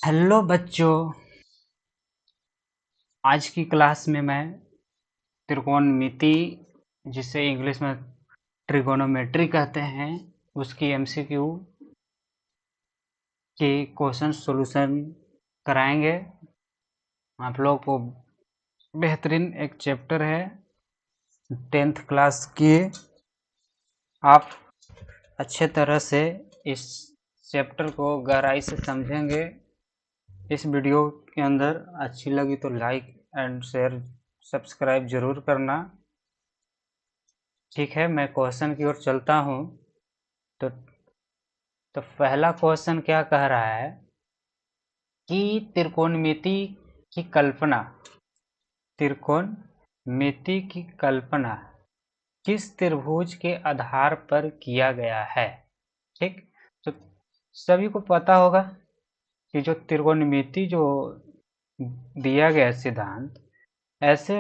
Hello बच्चों, आज की क्लास में मैं त्रिकोणमिति, जिसे इंग्लिश में ट्रिगोनोमेट्री कहते हैं, उसकी एमसीक्यू के क्वेश्चन सॉल्यूशन कराएंगे। आप लोग को बेहतरीन एक चैप्टर है 10th क्लास की। आप अच्छे तरह से इस चैप्टर को गहराई से समझेंगे। इस वीडियो के अंदर अच्छी लगी तो लाइक एंड शेयर सब्सक्राइब जरूर करना। ठीक है, मैं क्वेश्चन की ओर चलता हूँ। तो पहला क्वेश्चन क्या कह रहा है कि त्रिकोणमिति की कल्पना त्रिकोणमिति की कल्पना किस त्रिभुज के आधार पर किया गया है। ठीक, तो सभी को पता होगा कि जो त्रिकोणमिति जो दिया गया सिद्धांत, ऐसे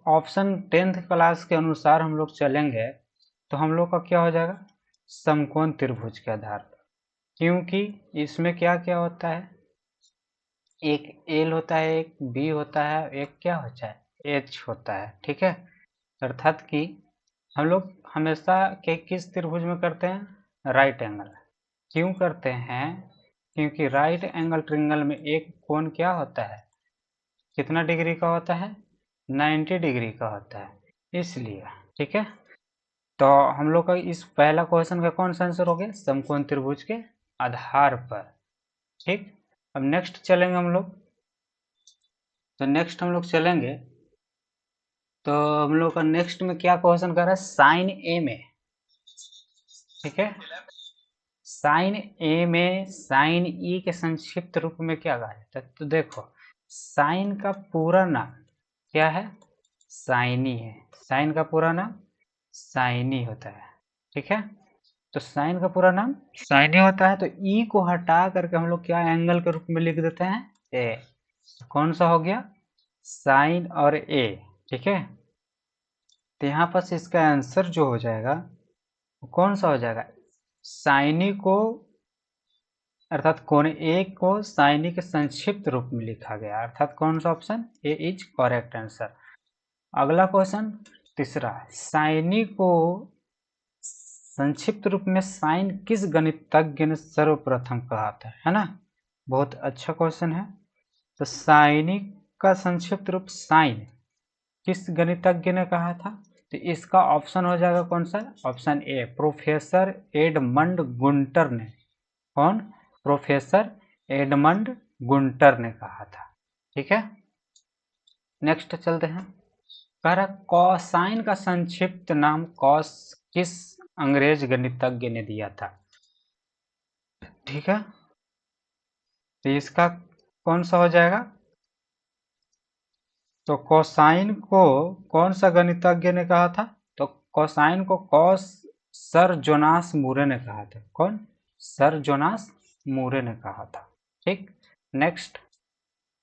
ऑप्शन 10th क्लास के अनुसार हम लोग चलेंगे तो हम लोग का क्या हो जाएगा, समकोण त्रिभुज के आधार पर। क्योंकि इसमें क्या क्या होता है, एक एल होता है, एक बी होता है, एक क्या होता है, एच होता है। ठीक है, अर्थात कि हम लोग हमेशा के किस त्रिभुज में करते हैं, राइट एंगल। क्यों करते हैं, क्योंकि राइट एंगल ट्रायंगल में एक कोण क्या होता है, कितना डिग्री का होता है, 90 डिग्री का होता है, इसलिए। ठीक है, तो हम लोग का इस पहला क्वेश्चन का कौन सा आंसर हो गया, समकोण त्रिभुज के आधार पर। ठीक, अब नेक्स्ट चलेंगे हम लोग। तो नेक्स्ट हम लोग चलेंगे तो हम लोग का नेक्स्ट में क्या क्वेश्चन कर रहा है, साइन ए में। ठीक है, साइन ए में साइन ई के संक्षिप्त रूप में क्या कहा जाता है। तो देखो, साइन का पूरा नाम क्या है, साइनी है। साइन का पूरा नाम साइनी होता है। ठीक है, तो साइन का पूरा नाम साइनी होता है। तो ई को हटा करके हम लोग क्या एंगल के रूप में लिख देते हैं, ए। कौन सा हो गया, साइन और ए। ठीक है, तो यहाँ पर इसका आंसर जो हो जाएगा कौन सा हो जाएगा, साइनी को, अर्थात कोण ए को साइनी के संक्षिप्त रूप में लिखा गया, अर्थात कौन सा option, A is correct answer. अगला क्वेश्चन तीसरा, साइनी को संक्षिप्त रूप में साइन किस गणितज्ञ ने सर्वप्रथम कहा था, है ना। बहुत अच्छा क्वेश्चन है। तो साइनी का संक्षिप्त रूप साइन किस गणितज्ञ ने कहा था, तो इसका ऑप्शन हो जाएगा कौन सा, option A, professor Edmund Gunter ने। कौन, प्रोफेसर एडमंड गुंटर ने कहा था। ठीक है, नेक्स्ट चलते हैं। कह रहा कॉसाइन का संक्षिप्त नाम कॉस किस अंग्रेज गणितज्ञ ने दिया था। ठीक है, तो इसका कौन सा हो जाएगा, तो कोसाइन को कौन सा गणितज्ञ ने कहा था, तो कोसाइन को कॉस सर जोनास मूरे ने कहा था। कौन, सर जोनास मूरे ने कहा था। ठीक, नेक्स्ट,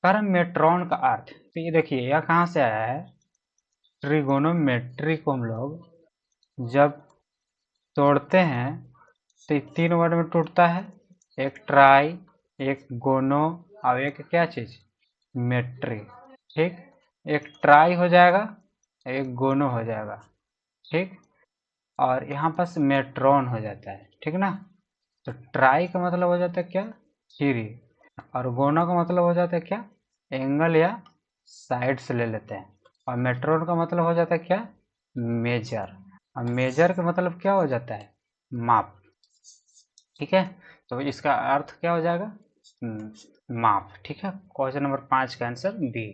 पैरामेट्रॉन का अर्थ। तो ये देखिए यह कहाँ से आया है, ट्रिगोनोमेट्री को हम लोग जब तोड़ते हैं तो 3 वर्ड में टूटता है, एक ट्राई, एक गोनो और एक क्या चीज, मेट्री। ठीक, एक ट्राई हो जाएगा, एक गोनो हो जाएगा। ठीक, और यहाँ पर मेट्रॉन हो जाता है। ठीक ना, तो ट्राई का मतलब हो जाता है क्या, थ्री, और गोनो का मतलब हो जाता है क्या, एंगल या साइड से ले लेते हैं, और मेट्रॉन का मतलब हो जाता है क्या, मेजर, और मेजर का मतलब क्या हो जाता है, माप। ठीक है, तो इसका अर्थ क्या हो जाएगा, माप। ठीक है, क्वेश्चन नंबर 5 का आंसर बी।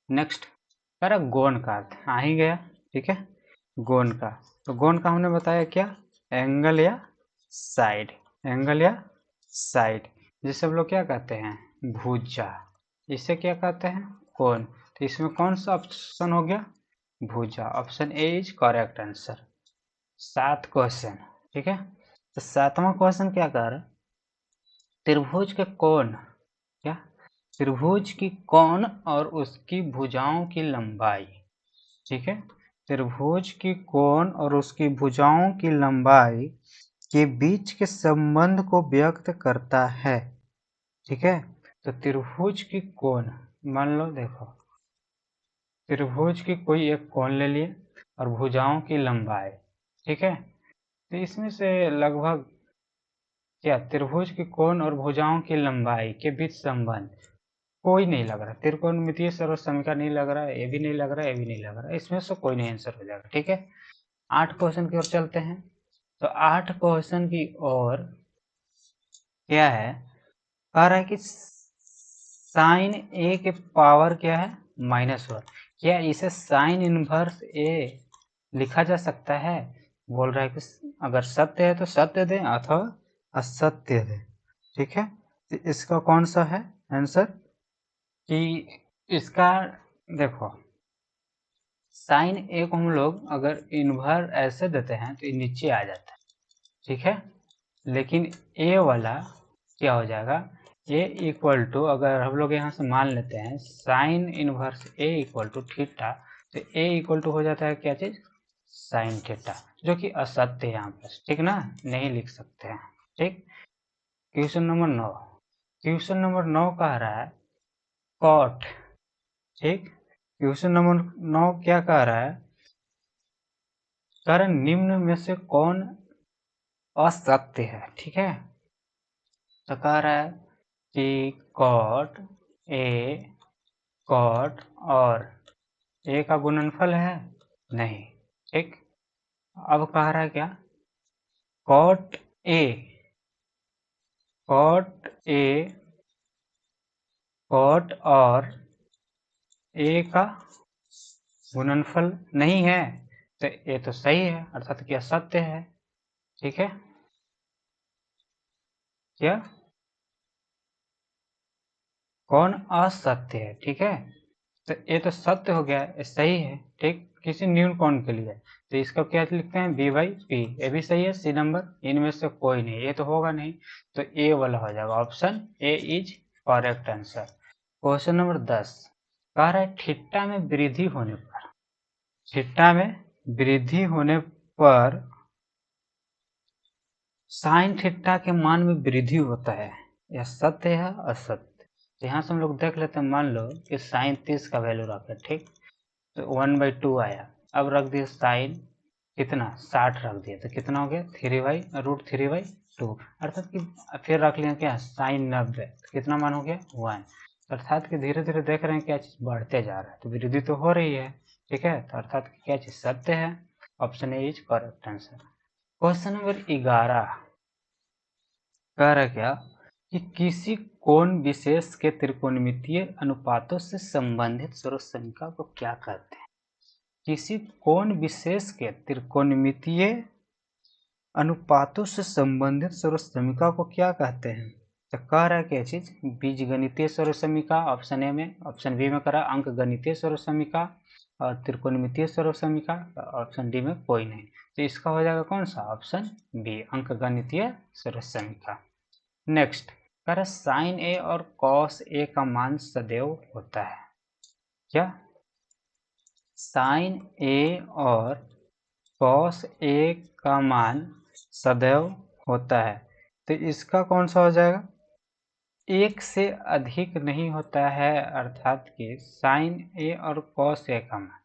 नेक्स्ट, कह रहा गोन का अर्थ आ ही गया। ठीक है, गोन का, तो गोन का हमने बताया क्या, एंगल या साइड, एंगल या साइड, जिसे हम लोग क्या कहते हैं, भुजा। इसे क्या कहते हैं, कोन। तो इसमें कौन सा ऑप्शन हो गया, भुजा, option A is correct answer. 7 question. ठीक है, तो 7वां क्वेश्चन क्या कह रहा है, त्रिभुज के कोण, क्या, त्रिभुज की कोण और उसकी भुजाओं की लंबाई। ठीक है, त्रिभुज की कोण और उसकी भुजाओं की लंबाई के बीच के संबंध को व्यक्त करता है। ठीक है। तो त्रिभुज की कोण, मान लो देखो त्रिभुज की कोई एक कोण ले लिए और भुजाओं की लंबाई, ठीक है। तो इसमें से लगभग क्या त्रिभुज की कोण और भुजाओं की लंबाई के बीच संबंध कोई नहीं लग रहा, त्रिकोणमितीय सर्वोच्च समीकरण नहीं लग रहा है, ये भी नहीं लग रहा है, ये भी नहीं लग रहा है, इसमें से कोई नहीं आंसर हो जाएगा, ठीक है। 8 क्वेश्चन की ओर चलते हैं। तो 8 क्वेश्चन की ओर क्या है, कह रहा है कि साइन ए के पावर क्या है -1, क्या इसे साइन इनवर्स ए लिखा जा सकता है। बोल रहा है कि अगर सत्य है तो सत्य दें अथवा असत्य दें, ठीक है। तो इसका कौन सा है आंसर, कि इसका देखो साइन ए को हम लोग अगर इन्वर्स ऐसे देते हैं तो ये नीचे आ जाता है, ठीक है। लेकिन ए वाला क्या हो जाएगा, ए इक्वल टू अगर हम लोग यहाँ से मान लेते हैं sine inverse A equal to theta, तो ए इक्वल टू हो जाता है क्या चीज, साइन थीटा, जो कि असत्य है यहाँ पर, ठीक ना, नहीं लिख सकते हैं, ठीक। क्वेश्चन नंबर 9, क्वेश्चन नंबर 9 कह रहा है कॉट, ठीक। क्वेश्चन नंबर 9 क्या कह रहा है, कारण निम्न में से कौन असत्य है, ठीक है। तो कह रहा है कि कॉट और ए का गुणनफल है नहीं, ठीक। अब कह रहा है क्या, कॉट ए कॉट और ए का गुणनफल नहीं है, तो ये तो सही है, अर्थात क्या सत्य है, ठीक है। क्या कौन असत्य है, ठीक है। तो ये तो सत्य हो गया, ये सही है, ठीक, किसी न्यून कोण के लिए। तो इसका क्या लिखते हैं, बी बाई पी, ये भी सही है, सी नंबर, इनमें से कोई नहीं, ये तो होगा नहीं, तो ए वाला हो जाएगा, option A is correct answer. Question number 10 कह रहा है थीटा में वृद्धि होने पर, थीटा में वृद्धि होने पर साइन थीटा के मान में वृद्धि होता है, यह सत्य है असत्य। तो यहाँ से हम लोग देख लेते हैं, मान लो कि साइन 30 का वैल्यू रखे, ठीक, तो 1/2 आया, अब रख दिया साइन कितना 60 रख दिया, तो कितना हो गया √3/2, अर्थात कि फिर रख लिया क्या साइन 90, तो कितना मान हो गया 1, अर्थात कि धीरे धीरे देख रहे हैं क्या चीज बढ़ते जा रहा है, तो वृद्धि तो हो रही है, ठीक है। तो अर्थात क्या चीज सत्य है, option A is correct answer. Question number 11 कह रहा क्या कि किसी कोण विशेष के त्रिकोणमितीय अनुपातों से संबंधित सर्वोच्च समीकरण को क्या कहते हैं। किसी कोण विशेष के त्रिकोणमितीय अनुपातों से संबंधित सर्वोच्च समीकरण को क्या कहते हैं। तो कह रहा है क्या चीज, बीजगणितीय सर्वोच्च समीकरण ऑप्शन ए में, ऑप्शन बी में करा अंक गणितीय सर्वोच्च समीकरण और त्रिकोणमितीय सर्वोच्च समीकरण, ऑप्शन डी में कोई नहीं, तो इसका हो जाएगा कौन सा, ऑप्शन बी अंक गणितीय सर्वोच्च समीकरण। नेक्स्ट कह रहा साइन ए और कॉस ए का मान सदैव होता है, क्या साइन ए और कॉस ए का मान सदैव होता है, तो इसका कौन सा हो जाएगा, एक से अधिक नहीं होता है, अर्थात कि साइन ए और कॉस ए का मान,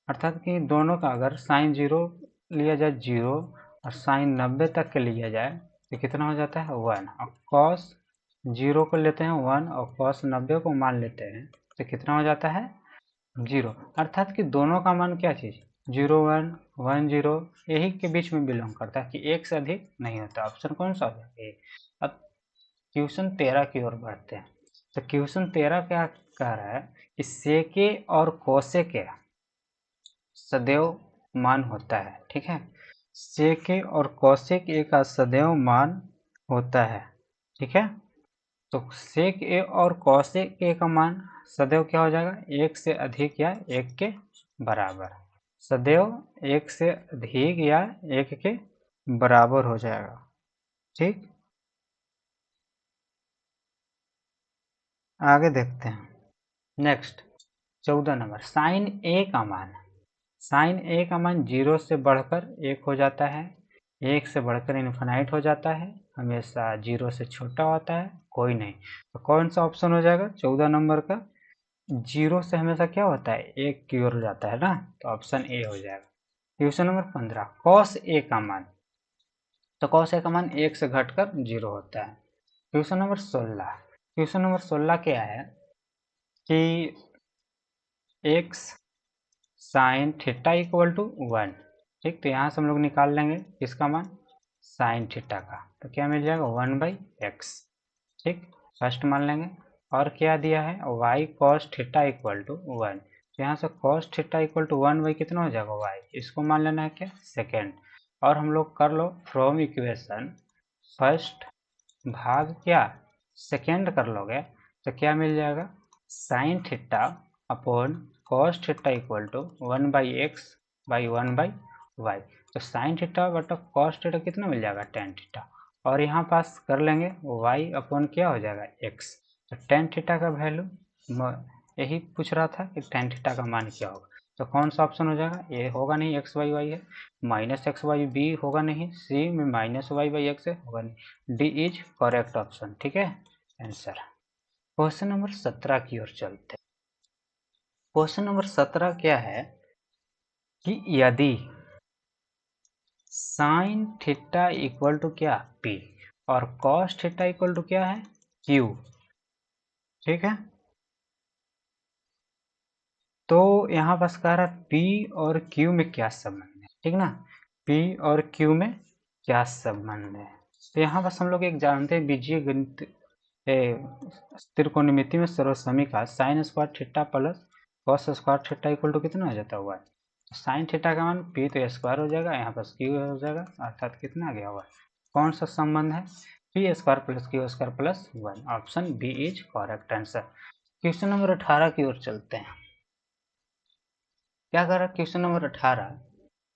अर्थात कि दोनों का अगर साइन 0 लिया जाए 0 और साइन 90 तक के लिया जाए तो कितना हो जाता है 1, और कॉस 0 को लेते हैं 1 और कॉस 90 को मान लेते हैं तो कितना हो जाता है 0, अर्थात कि दोनों का मान क्या चीज 0 1 1 0 यही के बीच में बिलोंग करता है, कि एक से अधिक नहीं होता, ऑप्शन कौन सा हो जाएगा। अब क्वेश्चन 13 की ओर बढ़ते हैं। तो क्वेश्चन 13 क्या कह रहा है कि सेके और कोसेके सदैव मान होता है, ठीक है, सेके और कोसेक ए का सदैव मान होता है, ठीक है। तो सेक ए और कोसेक ए का मान सदैव क्या हो जाएगा, एक से अधिक या एक के बराबर, सदैव एक से अधिक या एक के बराबर हो जाएगा, ठीक। आगे देखते हैं। नेक्स्ट 14 नंबर साइन ए का मान, साइन ए का मान 0 से बढ़कर 1 हो जाता है, 1 से बढ़कर इन्फिनाइट हो जाता है, हमेशा 0 से छोटा होता है, कोई नहीं। तो कौन सा ऑप्शन हो जाएगा 14 नंबर का? 0 से हमेशा क्या होता है, 1 की ओर जाता है ना, तो ऑप्शन ए हो जाएगा। क्वेश्चन नंबर 15, कॉस ए का मान। तो कॉस ए का मान 1 से घटकर 0 होता है। क्वेश्चन नंबर 16, क्वेश्चन नंबर 16 क्या है कि x sine theta equal to 1। ठीक, तो यहाँ से हम लोग निकाल लेंगे इसका मान साइन थीटा का, तो क्या मिल जाएगा 1/x। ठीक, फर्स्ट मान लेंगे। और क्या दिया है, y cos theta equal to 1। तो यहाँ से cos थीटा इक्वल टू 1 कितना हो जाएगा y, इसको मान लेना है क्या सेकेंड। और हम लोग कर लो फ्रॉम इक्वेशन फर्स्ट भाग क्या सेकेंड कर लोगे, तो क्या मिल जाएगा sine theta upon cos theta equal to 1/x/1/y। तो साइन थीटा बटा कॉस थीटा कितना मिल जाएगा tan थीटा, और यहाँ पास कर लेंगे y अपॉन क्या हो जाएगा x। तो tan थीटा का वैल्यू यही पूछ रहा था कि tan थीटा का मान क्या होगा, तो कौन सा ऑप्शन हो जाएगा, ये होगा नहीं x/y है, -x/y b होगा नहीं, c में -y/x है होगा नहीं, डी इज करेक्ट ऑप्शन। ठीक है आंसर। क्वेश्चन नंबर 17 की ओर चलते हैं। क्वेश्चन नंबर 17 क्या है कि यदि साइन थीटा इक्वल टू क्या p और कॉस थीटा इक्वल टू क्या है q। ठीक है, तो यहाँ पास कह रहा है p और q में क्या संबंध है। ठीक ना, p और q में क्या संबंध है, तो यहाँ पास हम लोग एक जानते हैं बीजीय गणित त्रिकोणमिति में सर्वसमीका sine square theta plus cos square theta equal to कितना हो जाता हुआ है, साइन थीटा का मान p तो स्क्वायर हो जाएगा, यहाँ पास q हो जाएगा, अर्थात कितना आ गया हुआ, कौन सा संबंध है p square plus q square plus 1। Option B is correct answer. Question number 18 की ओर चलते हैं। क्या कर रहा है क्वेश्चन नंबर 18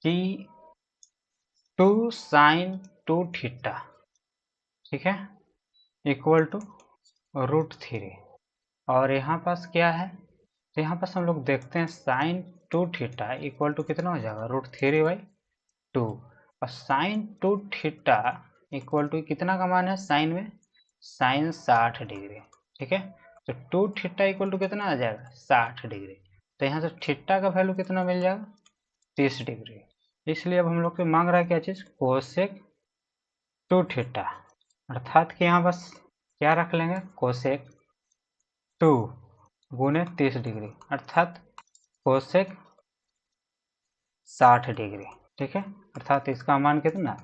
कि 2 साइन 2 थीटा, ठीक है, इक्वल टू √3। और यहाँ पास क्या है, तो यहाँ पास हम लोग देखते हैं साइन 2 थीटा इक्वल टू कितना हो जाएगा √3/2, और साइन 2 थीटा इक्वल टू कितना का मान है साइन में, साइन 60 डिग्री। ठीक है, तो 2 थीटा इक्वल टू कितना आ जाएगा 60 डिग्री, तो यहाँ से थीटा का वैल्यू कितना मिल जाएगा 30 डिग्री। इसलिए अब हम लोग से मांग रहा है क्या चीज़, कोसेक 2 थीटा, अर्थात कि यहाँ बस क्या रख लेंगे कोसेक 2 गुने 30 डिग्री, अर्थात कोसेक 60 डिग्री। ठीक है, अर्थात इसका मान कितना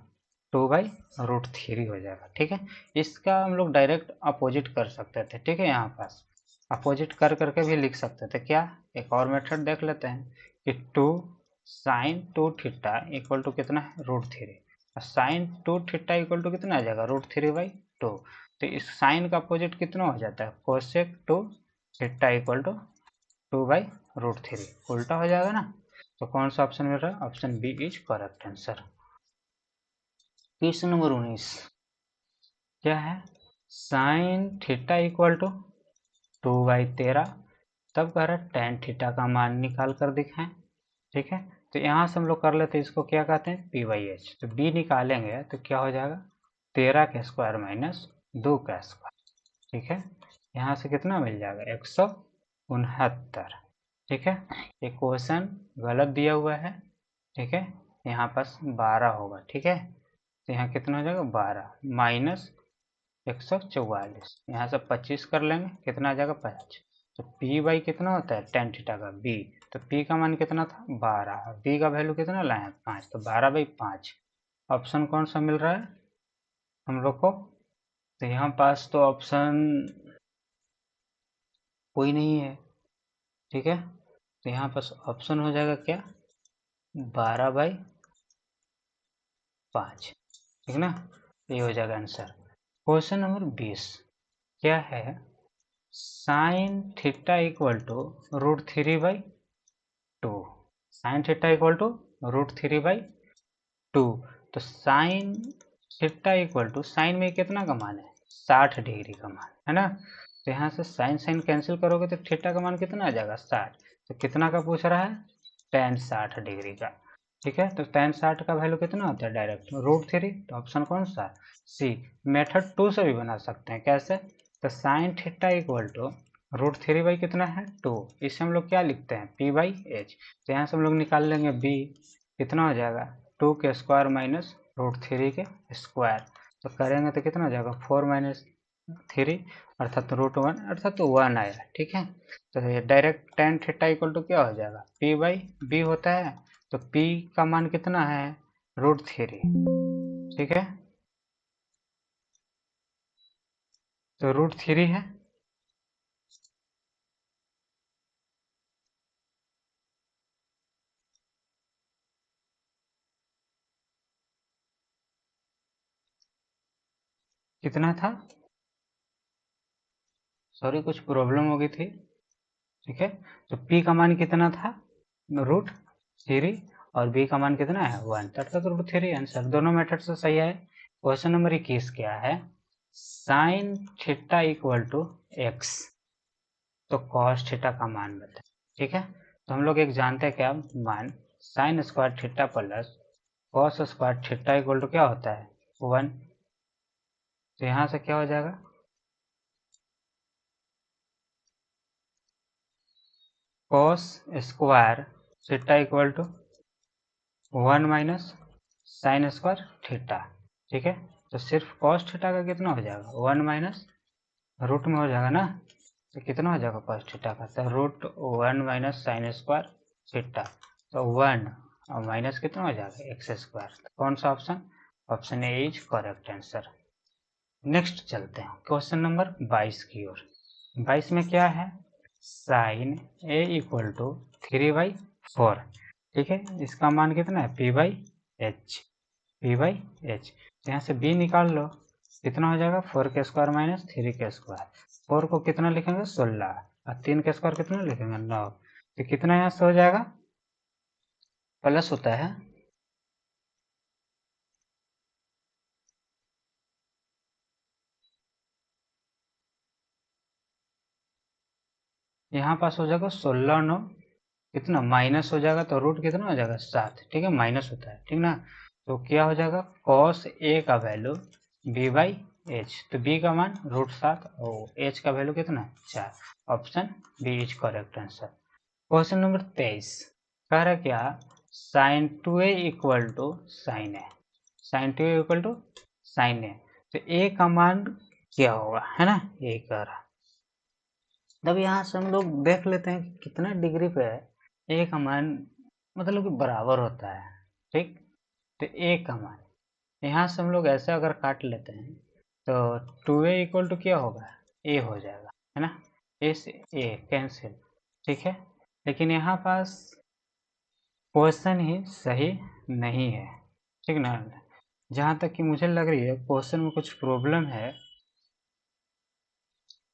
2/√3 हो जाएगा। ठीक है, इसका हम लोग डायरेक्ट अपोजिट कर सकते थे। ठीक है, यहाँ पास अपोजिट कर करके भी लिख सकते थे। क्या, एक और मेथड देख लेते हैं कि 2 साइन 2 थीटा इक्वल टू कितना है √3, और साइन 2 थीटा इक्वल टू कितना आ जाएगा √3/2। तो इस साइन का अपोजिट कितना हो जाता है कोसेक 2 थीटा इक्वल टू 2/√3, उल्टा हो जाएगा ना। तो कौन सा ऑप्शन मिल रहा है, option B is correct answer. Question number 19 क्या है, साइन थीटा इक्वल टू 2/13, तब कह रहा है टेन थीटा का मान निकाल कर दिखाएं। ठीक है, तो यहाँ से हम लोग कर लेते हैं, इसको क्या कहते हैं p/h, तो b निकालेंगे तो क्या हो जाएगा 13 का स्क्वायर माइनस 2 का स्क्वायर। ठीक है, यहाँ से कितना मिल जाएगा 169। ठीक है, ये क्वेश्चन गलत दिया हुआ है। ठीक है, यहाँ पास 12 होगा। ठीक है, तो यहाँ कितना हो जाएगा 12 माइनस 144, यहाँ से 25 कर लेंगे, कितना आ जाएगा 5। तो p कितना होता है टेन थीटा का b, तो p का मान कितना था 12, b का वैल्यू कितना लाए हैं 5, तो 12/5। ऑप्शन कौन सा मिल रहा है हम लोग को, तो यहाँ पास तो ऑप्शन कोई नहीं है। ठीक है, तो यहाँ पास ऑप्शन हो जाएगा क्या 12/5। ठीक ना, ये हो जाएगा आंसर। क्वेश्चन नंबर 20 क्या है, sine theta equal to √3/2, sine theta equal to √3/2। तो sine theta equal to sine में कितना का मान है 60 डिग्री का मान है ना, तो यहाँ से साइन साइन कैंसिल करोगे तो थीटा का मान कितना आ जाएगा 60, तो कितना का पूछ रहा है tan 60 डिग्री का। ठीक है, तो tan 60 का वैल्यू कितना होता है डायरेक्ट √3, तो ऑप्शन कौन सा सी। मेथड 2 से भी बना सकते हैं, कैसे तो साइन थीटा इक्वल टू √3 कितना है 2। इसे हम लोग क्या लिखते हैं p/h। तो यहाँ से हम लोग निकाल लेंगे b कितना हो जाएगा 2 के स्क्वायर माइनस √3 के स्क्वायर। तो करेंगे तो कितना हो जाएगा 4 - 3 अर्थात √1 अर्थात 1 आया। ठीक है, तो ये direct tan theta equal to क्या हो जाएगा p/b होता है। तो p का मान कितना है √3। ठीक है, तो √3 है। कितना था, सॉरी कुछ प्रॉब्लम हो गई थी। ठीक है, तो p का मान कितना था √3 और b का मान कितना है 1, अर्थात √3 आंसर। दोनों मेथड से सही है। क्वेश्चन नंबर 21 क्या है, sine theta equal to x, तो कॉस थीटा का मान बताए। ठीक है, तो हम लोग एक जानते हैं क्या मान, sine square theta plus cos square theta equal to क्या होता है 1। तो यहाँ से क्या हो जाएगा cos square theta equal to 1 minus sine square theta. ठीक है, तो सिर्फ कॉस थीटा का कितना हो जाएगा 1 माइनस रूट में हो जाएगा ना। तो कितना हो जाएगा कॉस थीटा का, तो √1 माइनस साइन स्क्वायर थीटा। तो 1 और माइनस कितना हो जाएगा एक्स स्क्वायर। तो कौन सा option, option A is correct answer. Next चलते हैं क्वेश्चन नंबर 22 की ओर। 22 में क्या है, साइन ए इक्वल टू 3/4। ठीक है, इसका मान कितना है p/h। p/h, यहाँ से b निकाल लो, कितना हो जाएगा 4 के स्क्वायर माइनस 3 के स्क्वायर। 4 को कितना लिखेंगे 16 और 3 के स्क्वायर कितना लिखेंगे 9। तो कितना यहाँ से हो जाएगा, प्लस होता है। यहाँ पास हो जाएगा 16 9 कितना माइनस हो जाएगा, तो रूट कितना हो जाएगा 7। ठीक है, माइनस होता है ठीक ना। तो क्या हो जाएगा कॉस ए का वैल्यू b/h, तो b का मान √7 और h का वैल्यू कितना 4। Option B is correct answer. Question number 23 कह रहा है क्या, sine 2a equal to sine A, sine 2a equal to sine A. तो a का मान क्या होगा है ना, ये कह रहा। तब यहाँ से हम लोग देख लेते हैं कि कितना डिग्री पे है ए का मान, मतलब कि बराबर होता है। ठीक, तो ए का मान यहाँ से हम लोग ऐसे अगर काट लेते हैं तो 2a इक्वल टू क्या होगा ए हो जाएगा है ना, ए से ए कैंसिल। ठीक है, लेकिन यहाँ पास क्वेश्चन ही सही नहीं है। ठीक ना, जहाँ तक कि मुझे लग रही है क्वेश्चन में कुछ प्रॉब्लम है।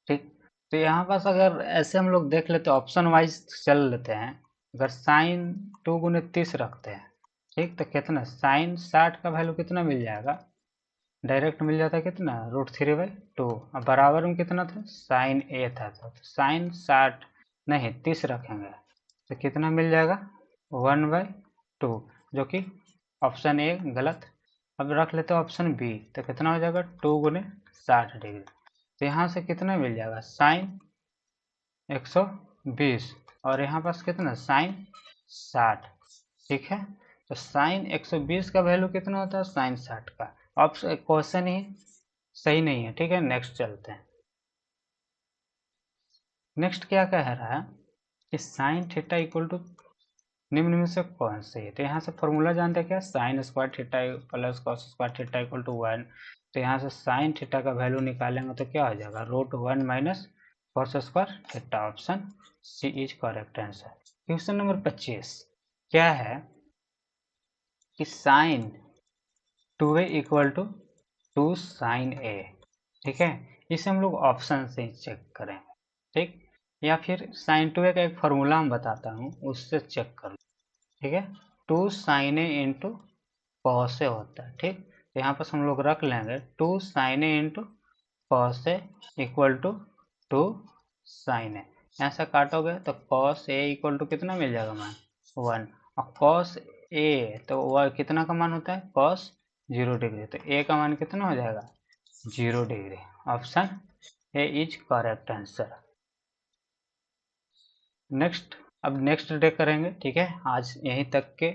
ठीक, तो यहाँ पास अगर ऐसे हम लोग देख लेते ऑप्शन वाइज चल लेते हैं, अगर साइन 2 × 30 रखते हैं ठीक, तो कितना साइन 60 का वैल्यू कितना मिल जाएगा, डायरेक्ट मिल जाता है कितना √3/2। अब बराबर में कितना था साइन ए था, तो साइन 60 नहीं 30 रखेंगे तो कितना मिल जाएगा 1/2, जो कि ऑप्शन ए गलत। अब रख लेते हैं ऑप्शन बी, तो कितना हो जाएगा 2 × 60 डिग्री। तो यहाँ से कितना मिल जाएगा साइन 120 और यहाँ पास कितना साइन 60। ठीक है, तो साइन 120 का वैल्यू कितना होता है साइन 60 का। ऑप्शन क्वेश्चन ही सही नहीं है। ठीक है, नेक्स्ट चलते हैं। नेक्स्ट क्या कह रहा है कि साइन थीटा इक्वल टू निम्न में से कौन सही है। तो यहाँ से फॉर्मूला जानते हैं क्या, sine square theta plus cos square theta equal to 1। तो यहाँ से साइन थीटा का वैल्यू निकालेंगे तो क्या हो जाएगा √1 minus cos square theta. Option C is correct answer. Question number 25 क्या है कि sine 2a equal to 2 sine A. ठीक है, इसे हम लोग ऑप्शन से चेक करें। ठीक, या फिर साइन 2a का एक फॉर्मूला हम बताता हूँ उससे चेक कर लो। ठीक है, 2 साइन ए इंटू कॉस ए होता है। ठीक, तो यहाँ पर हम लोग रख लेंगे 2 sine A into cos A equal to 2 sine A. यहाँ से काटोगे तो कॉस ए इक्वल टू कितना मिल जाएगा मान 1, और कॉस ए तो वह कितना का मान होता है कॉस 0 डिग्री, तो ए का मान कितना हो जाएगा 0 degree. Option A is correct answer. Next, अब नेक्स्ट डे करेंगे, ठीक है। आज यहीं तक के